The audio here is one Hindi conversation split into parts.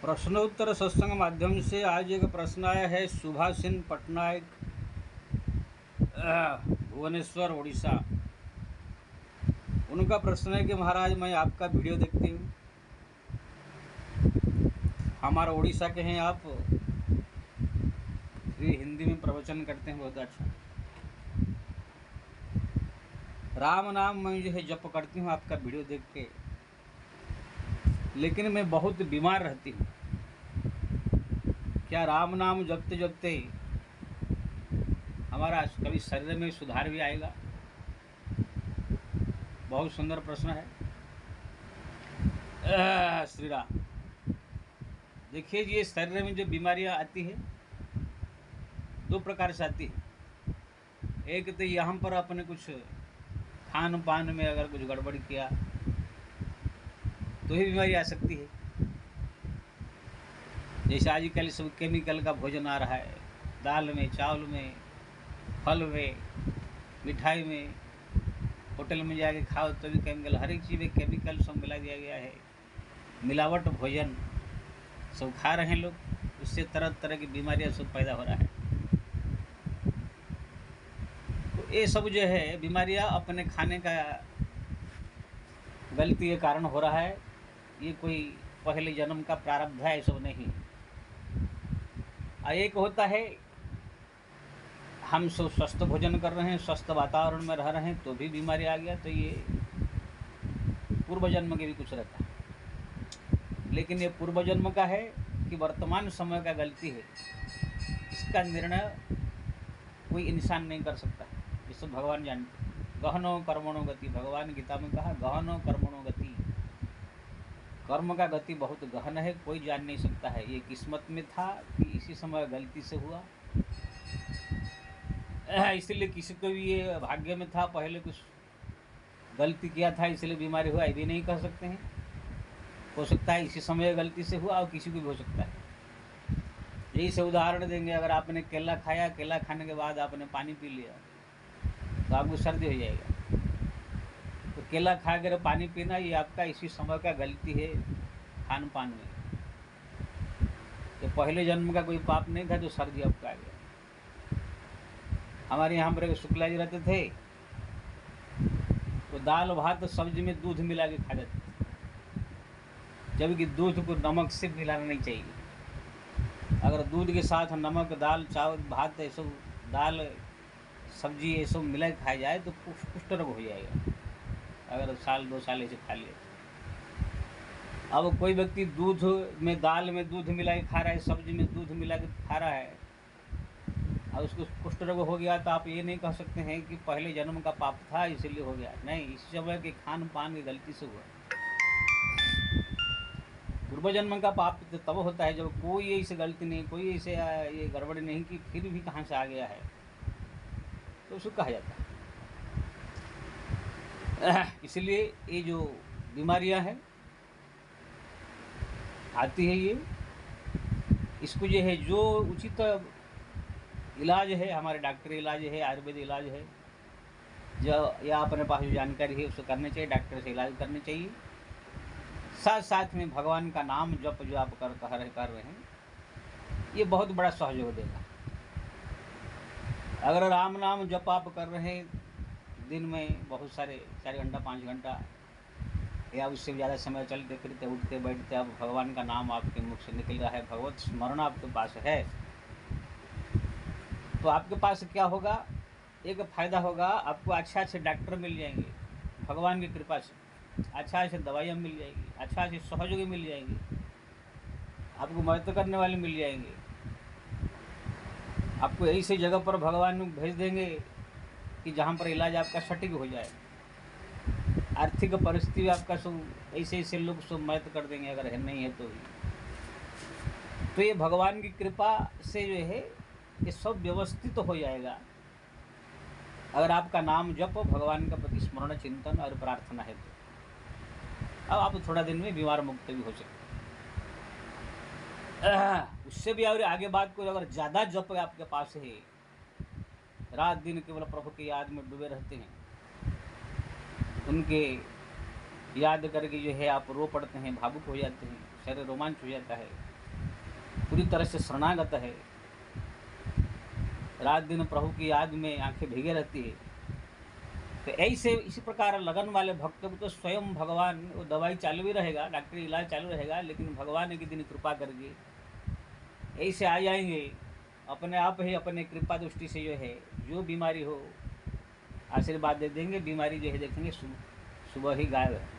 प्रश्नोत्तर सत्संग माध्यम से आज एक प्रश्न आया है। सुभाषिन पटनायक, भुवनेश्वर, उड़ीसा। उनका प्रश्न है कि महाराज, मैं आपका वीडियो देखती हूँ, हमारा उड़ीसा के हैं आप, ये हिंदी में प्रवचन करते हैं, बहुत अच्छा। राम नाम मैं जो है जप करती हूँ आपका वीडियो देख के, लेकिन मैं बहुत बीमार रहती हूँ। क्या राम नाम जपते जपते हमारा कभी शरीर में सुधार भी आएगा? बहुत सुंदर प्रश्न है। श्री राम, देखिए, ये शरीर में जो बीमारियां आती है दो प्रकार से आती है। एक तो यहाँ पर अपने कुछ खान पान में अगर कुछ गड़बड़ किया तो ही बीमारी आ सकती है। जैसे आजकल सब केमिकल का भोजन आ रहा है, दाल में, चावल में, फल में, मिठाई में, होटल में जाके खाओ तो भी केमिकल, हर एक चीज़ में केमिकल सब मिला दिया गया है। मिलावट भोजन सब खा रहे हैं लोग, उससे तरह तरह की बीमारियां सब पैदा हो रहा है। तो ये सब जो है बीमारियां अपने खाने का गलती के कारण हो रहा है। ये कोई पहले जन्म का प्रारब्ध है, सब नहीं। एक होता है हम सब स्वस्थ भोजन कर रहे हैं, स्वस्थ वातावरण में रह रहे हैं, तो भी बीमारी आ गया, तो ये पूर्व जन्म के भी कुछ रहता है। लेकिन ये पूर्व जन्म का है कि वर्तमान समय का गलती है, इसका निर्णय कोई इंसान नहीं कर सकता। ये सब भगवान जानते हैं। गहनो कर्मणो गति, भगवान गीता में कहा गहनो कर्मणो गति। कर्म का गति बहुत गहन है, कोई जान नहीं सकता है ये किस्मत में था कि इसी समय गलती से हुआ। इसलिए किसी को भी ये भाग्य में था, पहले कुछ गलती किया था इसलिए बीमारी हुआ, ये भी नहीं कह सकते हैं। हो सकता है इसी समय गलती से हुआ और किसी को भी हो सकता है। यही से उदाहरण देंगे, अगर आपने केला खाया, केला खाने के बाद आपने पानी पी लिया तो आपको सर्दी हो जाएगा। तो केला खा कर पानी पीना ये आपका इसी समय का गलती है खान पान में। तो पहले जन्म का कोई पाप नहीं था जो सर्दी आपका आ गया। हमारे यहाँ पर शुक्ला जी रहते थे, तो दाल भात तो सब्जी में दूध मिला के खा जाते थे, जबकि दूध को नमक से मिलाना नहीं चाहिए। अगर दूध के साथ नमक, दाल, चावल, भात, ये सब दाल, सब्जी ये सब मिला के खाया जाए तो कुष्ठ रोग हो जाएगा, अगर साल 2 साल ऐसे खा लिए। अब कोई व्यक्ति दूध में, दाल में दूध मिला के खा रहा है, सब्जी में दूध मिला के खा रहा है और उसको कुष्ठ रोग हो गया, तो आप ये नहीं कह सकते हैं कि पहले जन्म का पाप था इसीलिए हो गया। नहीं, इस समय के खान पान की गलती से हुआ। पूर्व जन्म का पाप तो तब होता है जब कोई ऐसी गलती नहीं, कोई ऐसे ये गड़बड़ी नहीं कि फिर भी कहाँ से आ गया है, तो उसको कहा जाता है। इसलिए ये जो बीमारियां हैं आती है, ये इसको जो है जो उचित इलाज है, हमारे डॉक्टरी इलाज है, आयुर्वेद इलाज है, जो या अपने पास जो जानकारी है उसको करनी चाहिए, डॉक्टर से इलाज करनी चाहिए। साथ साथ में भगवान का नाम जप जो आप कर रहे हैं, ये बहुत बड़ा सहयोग देगा। अगर राम नाम जप आप कर रहे हैं दिन में बहुत सारे 4 घंटा 5 घंटा या उससे ज़्यादा समय चलते फिरते उठते बैठते अब भगवान का नाम आपके मुख से निकल रहा है, भगवत स्मरण आपके पास है, तो आपके पास क्या होगा? एक फ़ायदा होगा, आपको अच्छे डॉक्टर मिल जाएंगे भगवान की कृपा से, अच्छे दवाइयाँ मिल जाएगी, अच्छे सहयोगी मिल जाएंगे, आपको मदद करने वाले मिल जाएंगे, आपको ऐसी जगह पर भगवान भेज देंगे कि जहाँ पर इलाज आपका सटीक हो जाए। आर्थिक परिस्थिति आपका सब ऐसे लोग सब मदद कर देंगे, अगर है नहीं है तो भी। तो ये भगवान की कृपा से जो है ये सब व्यवस्थित हो जाएगा, अगर आपका नाम जप, भगवान का प्रति स्मरण, चिंतन और प्रार्थना है तो। अब आप थोड़ा दिन में बीमार मुक्त भी हो सकते हैं। उससे भी और आगे बात को, अगर ज़्यादा जप आपके पास है, रात दिन केवल प्रभु की याद में डूबे रहते हैं, उनके याद करके जो है आप रो पड़ते हैं, भावुक हो जाते हैं, शरीर रोमांच हो जाता है, पूरी तरह से शरणागत है, रात दिन प्रभु की याद में आंखें भीगे रहती है, तो ऐसे इसी प्रकार लगन वाले भक्तों को तो स्वयं भगवान, वो दवाई चालू भी रहेगा, डॉक्टरी इलाज चालू रहेगा, लेकिन भगवान एक दिन कृपा करके ऐसे आ जाएंगे अपने आप ही, अपने कृपा दृष्टि से जो है जो बीमारी हो आशीर्वाद दे देंगे, बीमारी जो है देखेंगे सुबह ही गायब है।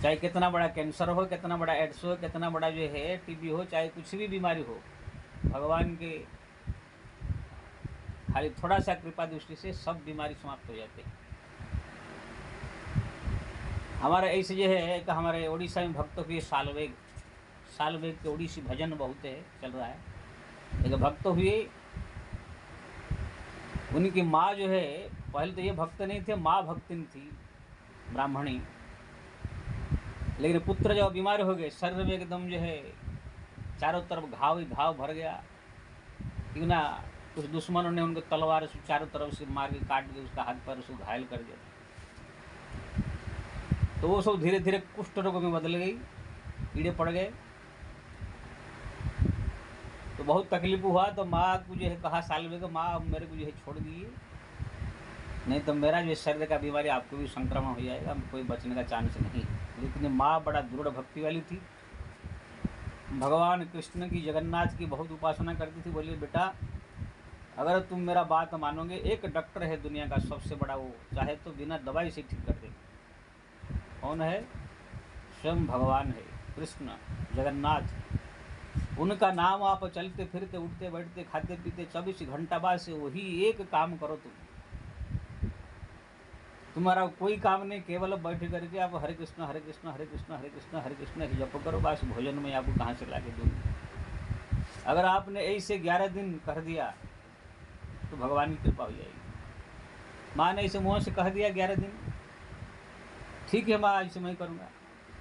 चाहे कितना बड़ा कैंसर हो, कितना बड़ा एड्स हो, कितना बड़ा जो है टीबी हो, चाहे कुछ भी बीमारी हो, भगवान के खाली थोड़ा सा कृपा दृष्टि से सब बीमारी समाप्त हो जाते हैं। हमारे ऐसे जो है कि हमारे उड़ीसा में भक्तों के सालवेग के उड़ीसी भजन बहुत है, चल रहा है। एक भक्त हुए, उनकी माँ जो है, पहले तो ये भक्त नहीं थे, माँ भक्तिन थी ब्राह्मणी, लेकिन पुत्र जब बीमार हो गए, शरीर में एकदम जो है चारों तरफ घाव ही घाव भर गया, क्यों ना कुछ दुश्मनों ने उनको तलवार से चारों तरफ से मार के काट के उसका हाथ पैर उसको घायल कर दिया, तो वो सब धीरे धीरे कुष्ठ रोग में बदल गई, कीड़े पड़ गए, तो बहुत तकलीफ हुआ। तो माँ को जो है कहा सालवे को, माँ मेरे को जो है छोड़ दीजिए, नहीं तो मेरा जो शरीर का बीमारी आपको भी संक्रमण हो जाएगा, कोई बचने का चांस नहीं। लेकिन माँ बड़ा दृढ़ भक्ति वाली थी, भगवान कृष्ण की, जगन्नाथ की बहुत उपासना करती थी। बोली बेटा अगर तुम मेरा बात मानोगे, एक डॉक्टर है दुनिया का सबसे बड़ा, वो चाहे तो बिना दवाई से ठीक कर देगा। कौन है? स्वयं भगवान है, कृष्ण जगन्नाथ। उनका नाम आप चलते फिरते उठते बैठते खाते पीते 24 घंटा बाद से वही एक काम करो, तुम्हारा कोई काम नहीं, केवल बैठ करके आप हरे कृष्ण हरे कृष्ण हरे कृष्ण हरे कृष्ण हरे कृष्ण ही जप करो, बस भोजन में आपको कहाँ से ला के दूँगी। अगर आपने ऐसे 11 दिन कर दिया तो भगवान की कृपा हो जाएगी। माँ ने इसे मुँह से कह दिया 11 दिन, ठीक है माँ ऐसे मैं करूँगा।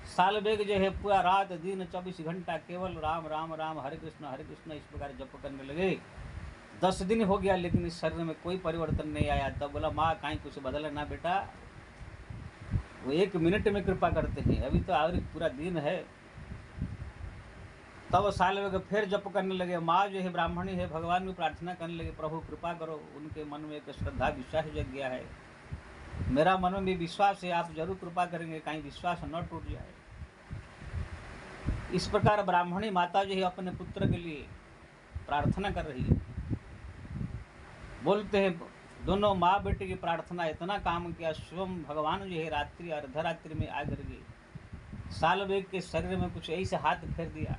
साल बेग जो है पूरा रात दिन 24 घंटा केवल राम राम राम हरे कृष्ण इस प्रकार जप करने लगे। 10 दिन हो गया, लेकिन इस शरीर में कोई परिवर्तन नहीं आया। तब बोला माँ कहीं कुछ बदला ना बेटा, वो 1 मिनट में कृपा करते हैं, अभी तो और पूरा दिन है। तब साल में फिर जप करने लगे। माँ जो है ब्राह्मणी है, भगवान में प्रार्थना करने लगे, प्रभु कृपा करो। उनके मन में एक श्रद्धा विश्वास जग गया है, मेरा मन में भी विश्वास है, आप जरूर कृपा करेंगे, कहीं विश्वास न टूट जाए। इस प्रकार ब्राह्मणी माता जो है अपने पुत्र के लिए प्रार्थना कर रही है। बोलते हैं दोनों माँ बेटे की प्रार्थना इतना काम किया, स्वयं भगवान जो है रात्रि अर्धरात्रि में आ करके सालवेग के शरीर में कुछ ऐसे हाथ फेर दिया,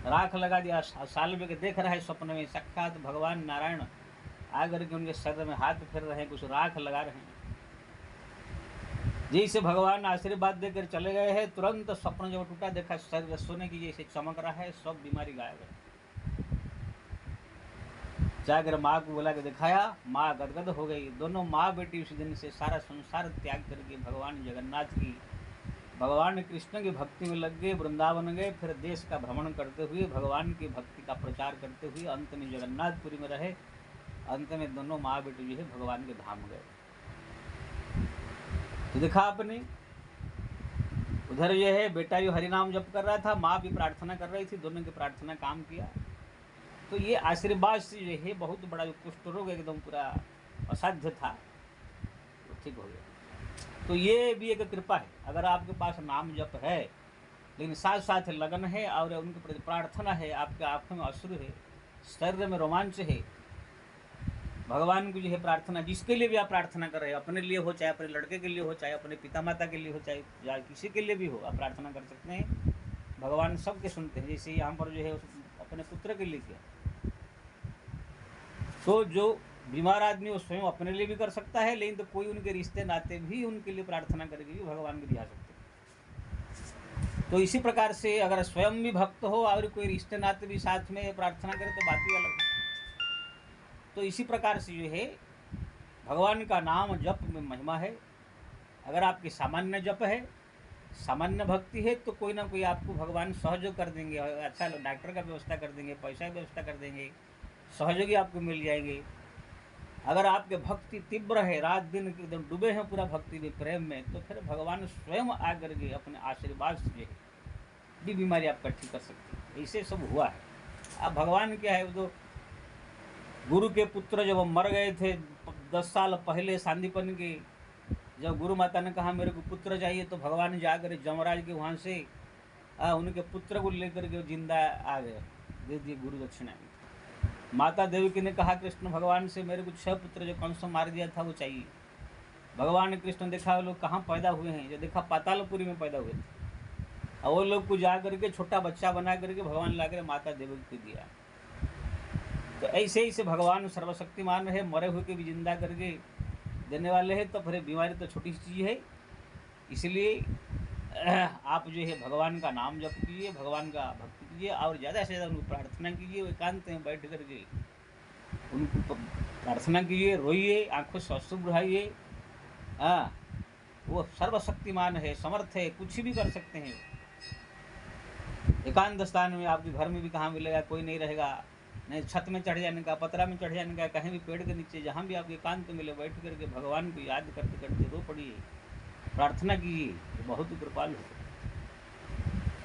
राख लगा दिया। सालवेग देख रहा है स्वप्न में, साक्षात भगवान नारायण आकर के उनके शरीर में हाथ फेर रहे हैं, कुछ राख लगा रहे हैं। जैसे भगवान आशीर्वाद देकर चले गए हैं, तुरंत स्वप्न जब टूटा, देखा शरीर सोने की जैसे चमक रहा है, सब बीमारी गायब है। जाकर माँ को बुला के दिखाया, माँ गदगद हो गई। दोनों माँ बेटी उस दिन से सारा संसार त्याग करके भगवान जगन्नाथ की, भगवान कृष्ण की भक्ति में लग गए, वृंदावन गए, फिर देश का भ्रमण करते हुए भगवान की भक्ति का प्रचार करते हुए अंत में जगन्नाथपुरी में रहे। अंत में दोनों माँ बेटी जो है भगवान के धाम गए। तो देखा आपने, उधर जो है बेटा जो हरिनाम जप कर रहा था, माँ भी प्रार्थना कर रही थी, दोनों की प्रार्थना काम किया। तो ये आशीर्वाद से जो है बहुत बड़ा जो कुष्ठ रोग एकदम पूरा असाध्य था, तो ठीक हो गया। तो ये भी एक कृपा है। अगर आपके पास नाम जप है, लेकिन साथ साथ लगन है और उनके प्रति प्रार्थना है, आपके आंखों में अश्रु है, शरीर में रोमांच है, भगवान की जो है प्रार्थना, जिसके लिए भी आप प्रार्थना कर रहे हो, अपने लिए हो, चाहे अपने लड़के के लिए हो, चाहे अपने पिता माता के लिए हो, चाहे किसी के लिए भी हो, आप प्रार्थना कर सकते हैं। भगवान सबके सुनते हैं। जैसे यहाँ पर जो है अपने पुत्र के लिए किया, तो जो बीमार आदमी वो स्वयं अपने लिए भी कर सकता है, लेकिन तो कोई उनके रिश्ते नाते भी उनके लिए प्रार्थना करके भी भगवान को दिखा सकते हैं। तो इसी प्रकार से अगर स्वयं भी भक्त हो और कोई रिश्ते नाते भी साथ में प्रार्थना करे तो बात ही अलग है। तो इसी प्रकार से जो है भगवान का नाम जप में महिमा है। अगर आपकी सामान्य जप है, सामान्य भक्ति है, तो कोई ना कोई आपको भगवान सहयोग कर देंगे, अच्छा डॉक्टर का व्यवस्था कर देंगे, पैसा की व्यवस्था कर देंगे, सहयोगी आपको मिल जाएंगे। अगर आपके भक्ति तीव्र है, रात दिन एकदम डूबे हैं पूरा भक्ति में, प्रेम में, तो फिर भगवान स्वयं आकर के अपने आशीर्वाद से भी बीमारी आपका ठीक कर सकती है। ऐसे सब हुआ है। अब भगवान क्या है, वो तो गुरु के पुत्र जब मर गए थे 10 साल पहले सांदीपन के, जब गुरु माता ने कहा मेरे को पुत्र चाहिए, तो भगवान जाकर जमराज के वहाँ से उनके पुत्र को लेकर के जिंदा आ गए, दे दिए गुरु दक्षिणा। माता देवकी ने कहा कृष्ण भगवान से मेरे को 6 पुत्र जो कंस मार दिया था वो चाहिए। भगवान कृष्ण देखा वो लोग कहाँ पैदा हुए हैं, जो देखा पातालपुरी में पैदा हुए थे, और वो लोग को जा करके छोटा बच्चा बना करके भगवान ला कर माता देवकी को दिया। तो ऐसे ही से भगवान सर्वशक्तिमान है, मरे हुए के भी जिंदा करके देने वाले हैं। तो फिर बीमारी तो छोटी सी चीज़ है, इसलिए आप जो है भगवान का नाम जप कीजिए, भगवान का भक्ति कीजिए, और ज़्यादा से ज़्यादा उनको प्रार्थना कीजिए, एकांत में बैठ करके उनको प्रार्थना कीजिए, रोइए, आंखों से अश्रु बहाइए। वो सर्वशक्तिमान है, समर्थ है, कुछ भी कर सकते हैं। एकांत स्थान में आपके घर में भी कहाँ मिलेगा, कोई नहीं रहेगा, नहीं छत में चढ़ जाने का, पतरा में चढ़ जाने का, कहीं भी पेड़ के नीचे, जहाँ भी आपको एकांत मिले बैठ करके भगवान को याद करते करते रो पड़िए, प्रार्थना कीजिए, तो बहुत ही कृपालु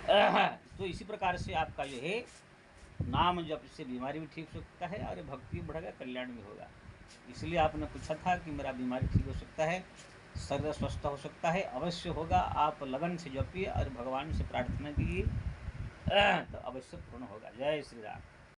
है। तो इसी प्रकार से आपका जो है नाम जप से बीमारी भी ठीक हो सकता है और भक्ति बढ़ेगा, कल्याण भी होगा। इसलिए आपने पूछा था कि मेरा बीमारी ठीक हो सकता है, शरीर स्वस्थ हो सकता है, अवश्य होगा। आप लगन से जपिए और भगवान से प्रार्थना कीजिए, तो अवश्य पूर्ण होगा। जय श्री राम।